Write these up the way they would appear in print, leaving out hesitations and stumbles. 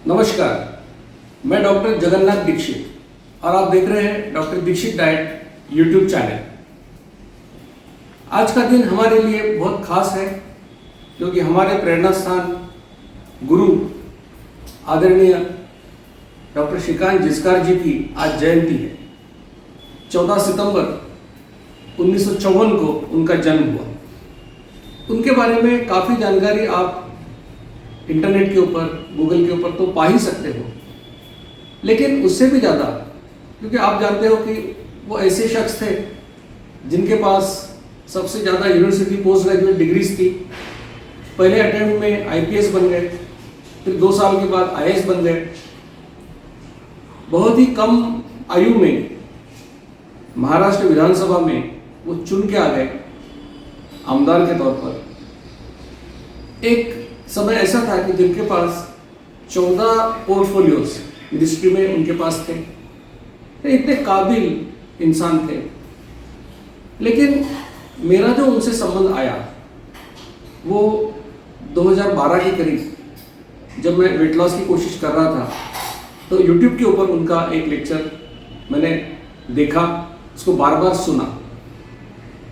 नमस्कार, मैं डॉक्टर जगन्नाथ दीक्षित और आप देख रहे हैं doctor Dixit diet YouTube channel. आज का दिन हमारे लिए बहुत खास है क्योंकि हमारे प्रेरणा स्थान गुरु आदरणीय डॉक्टर श्रीकांत जिचकार जी की आज जयंती है। 14 सितंबर 1954 को उनका जन्म हुआ। उनके बारे में काफ़ी जानकारी आप इंटरनेट के ऊपर, गूगल के ऊपर तो पा ही सकते हो, लेकिन उससे भी ज़्यादा क्योंकि आप जानते हो कि वो ऐसे शख्स थे जिनके पास सबसे ज़्यादा यूनिवर्सिटी पोस्ट ग्रेजुएट डिग्रीज थी। पहले अटेम्प्ट में आईपीएस बन गए, फिर 2 साल के बाद आईएएस बन गए। बहुत ही कम आयु में महाराष्ट्र विधानसभा में वो चुन के आ गए आमदार के तौर पर। एक समय ऐसा था कि जिनके पास 14 पोर्टफोलियोज मिनिस्ट्री में उनके पास थे। इतने काबिल इंसान थे, लेकिन मेरा जो उनसे संबंध आया वो 2012 के करीब, जब मैं वेट लॉस की कोशिश कर रहा था तो यूट्यूब के ऊपर उनका एक लेक्चर मैंने देखा, उसको बार बार सुना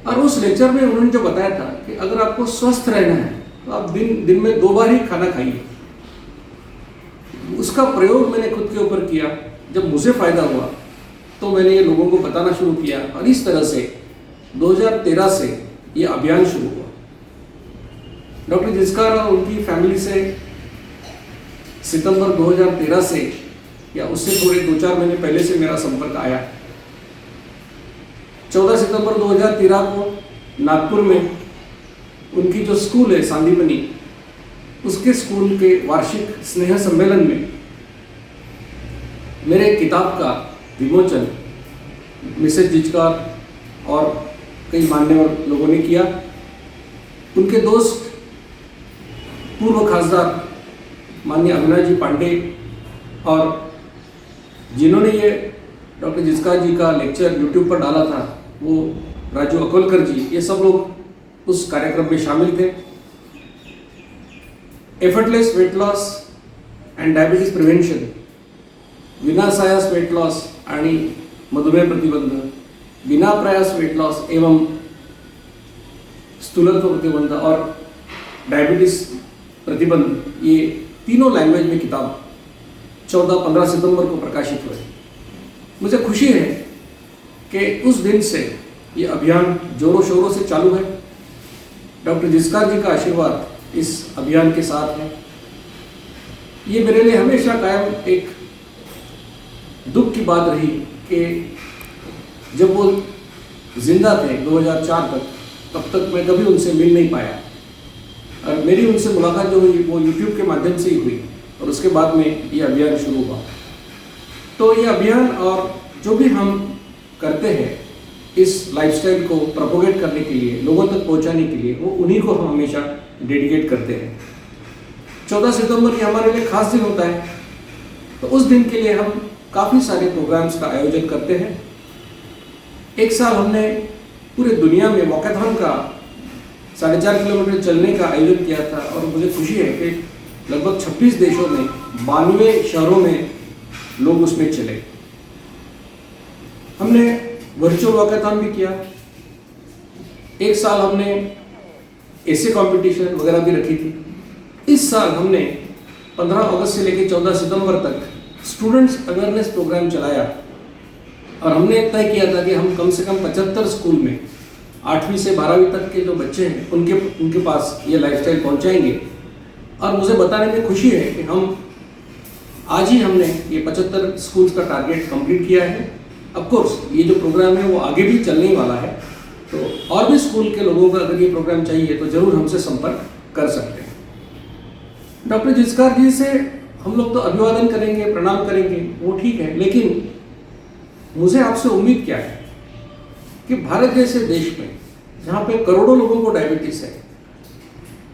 और उस लेक्चर में उन्होंने जो बताया था कि अगर आपको स्वस्थ रहना है तो आप दिन में 2 बार ही खाना खाइए। उसका प्रयोग मैंने खुद के ऊपर किया। जब मुझे फायदा हुआ तो मैंने ये लोगों को बताना शुरू किया और इस तरह से 2013 से ये अभियान शुरू हुआ। डॉक्टर जिचकार और उनकी फैमिली से सितंबर 2013 से या उससे थोड़े 2-4 महीने पहले से मेरा संपर्क आया। 14 सितंबर 2013 को नागपुर में उनकी जो स्कूल है सांदीपनी, उसके स्कूल के वार्षिक स्नेह सम्मेलन में मेरे किताब का विमोचन मिसेस जिचकार और कई मान्यवर लोगों ने किया। उनके दोस्त पूर्व खासदार माननीय अविनाश जी पांडे और जिन्होंने ये डॉक्टर जिचकार जी का लेक्चर यूट्यूब पर डाला था वो राजू अकोलकर जी, ये सब लोग उस कार्यक्रम में शामिल थे। Effortless weight loss and diabetes prevention, विनासायास वेट लॉस आणि मधुमेह प्रतिबंध, बिना प्रयास वेट लॉस एवं स्थूलत्व प्रतिबंध और डायबिटीज प्रतिबंध, ये तीनों लैंग्वेज में किताब 14-15 सितंबर को प्रकाशित हुए। मुझे खुशी है कि उस दिन से ये अभियान जोरों शोरों से चालू है। डॉक्टर जिचकार जी का आशीर्वाद इस अभियान के साथ है। ये मेरे लिए हमेशा कायम एक दुख की बात रही कि जब वो जिंदा थे 2004 तक, तब तक मैं कभी उनसे मिल नहीं पाया और मेरी उनसे मुलाकात जो हुई वो यूट्यूब के माध्यम से ही हुई और उसके बाद में ये अभियान शुरू हुआ। तो ये अभियान और जो भी हम करते हैं इस लाइफस्टाइल को प्रोपोगेट करने के लिए, लोगों तक पहुंचाने के लिए, वो उन्हीं को हम हमेशा डेडिकेट करते हैं। 14 सितंबर ये हमारे लिए खास दिन होता है, तो उस दिन के लिए हम काफ़ी सारे प्रोग्राम्स का आयोजन करते हैं। एक साल हमने पूरे दुनिया में वॉकाथॉन का 4.5 किलोमीटर चलने का आयोजन किया था और मुझे खुशी है कि लगभग 26 देशों में 92 शहरों में लोग उसमें चले। हमने वर्चुअल वॉकाथॉन भी किया। एक साल हमने ऐसे कंपटीशन वगैरह भी रखी थी। इस साल हमने 15 अगस्त से लेकर 14 सितंबर तक स्टूडेंट्स अवेयरनेस प्रोग्राम चलाया और हमने तय किया था कि हम कम से कम 75 स्कूल में 8वीं से 12वीं तक के जो बच्चे हैं उनके पास ये लाइफस्टाइल पहुंचाएंगे। और मुझे बताने में खुशी है कि हम आज ही हमने ये 75 स्कूल्स का टारगेट कंप्लीट किया है। ऑफ कोर्स ये जो प्रोग्राम है वो आगे भी चलने ही वाला है, तो और भी स्कूल के लोगों को अगर ये प्रोग्राम चाहिए तो ज़रूर हमसे संपर्क कर सकते हैं। डॉक्टर जिचकार जी से हम लोग तो अभिवादन करेंगे, प्रणाम करेंगे, वो ठीक है, लेकिन मुझे आपसे उम्मीद क्या है कि भारत जैसे देश में जहाँ पे करोड़ों लोगों को डायबिटीज़ है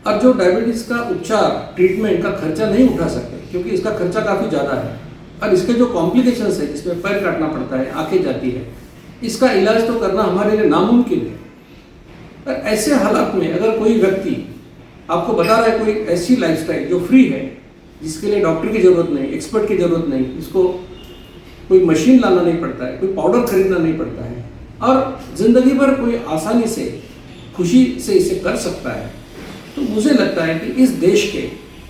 और जो डायबिटीज़ का उपचार, ट्रीटमेंट का खर्चा नहीं उठा सकते क्योंकि इसका खर्चा काफ़ी ज़्यादा है और इसके जो कॉम्प्लिकेशंस है, जिसमें पैर काटना पड़ता है, आंखें जाती है, इसका इलाज तो करना हमारे लिए नामुमकिन है। और ऐसे हालात में अगर कोई व्यक्ति आपको बता रहा है कोई ऐसी लाइफस्टाइल जो फ्री है जिसके लिए डॉक्टर की ज़रूरत नहीं, एक्सपर्ट की ज़रूरत नहीं, इसको कोई मशीन लाना नहीं पड़ता है, कोई पाउडर खरीदना नहीं पड़ता है और ज़िंदगी भर कोई आसानी से खुशी से इसे कर सकता है, तो मुझे लगता है कि इस देश के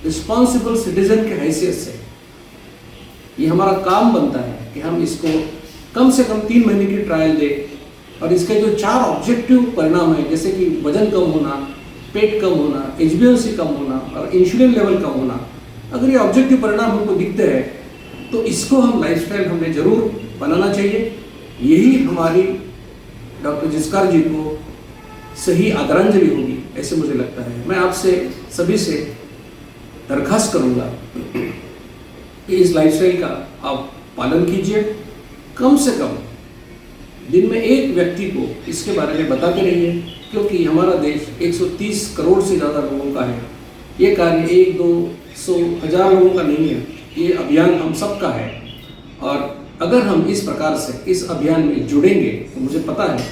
रिस्पॉन्सिबल सिटीजन के हैसियत से ये हमारा काम बनता है कि हम इसको कम से कम 3 महीने की ट्रायल दें और इसके जो 4 ऑब्जेक्टिव परिणाम है, जैसे कि वजन कम होना, पेट कम होना, HbA1c कम होना और इंसुलिन लेवल कम होना, अगर ये ऑब्जेक्टिव परिणाम हमको दिखते हैं तो इसको हम लाइफस्टाइल हमें ज़रूर बनाना चाहिए। यही हमारी डॉक्टर जिस्कार जी को सही आदरांजलि होगी, ऐसे मुझे लगता है। मैं आपसे सभी से दरख्वास्त करूंगा कि इस लाइफस्टाइल का आप पालन कीजिए, कम से कम दिन में एक व्यक्ति को इसके बारे में बताते रहिए, क्योंकि हमारा देश 130 करोड़ से ज़्यादा लोगों का है। ये कार्य 1, 2, 100, 1000 लोगों का नहीं है, ये अभियान हम सबका है और अगर हम इस प्रकार से इस अभियान में जुड़ेंगे तो मुझे पता है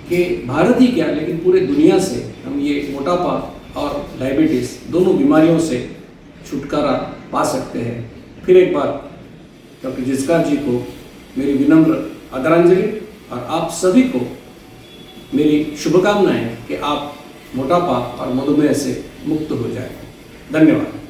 कि भारत ही क्या लेकिन पूरे दुनिया से हम ये मोटापा और डायबिटीज़ दोनों बीमारियों से छुटकारा पा सकते हैं। फिर एक बार डॉक्टर जिस्कार जी को मेरी विनम्र आदरांजलि और आप सभी को मेरी शुभकामनाएं कि आप मोटापा और मधुमेह से मुक्त हो जाए। धन्यवाद।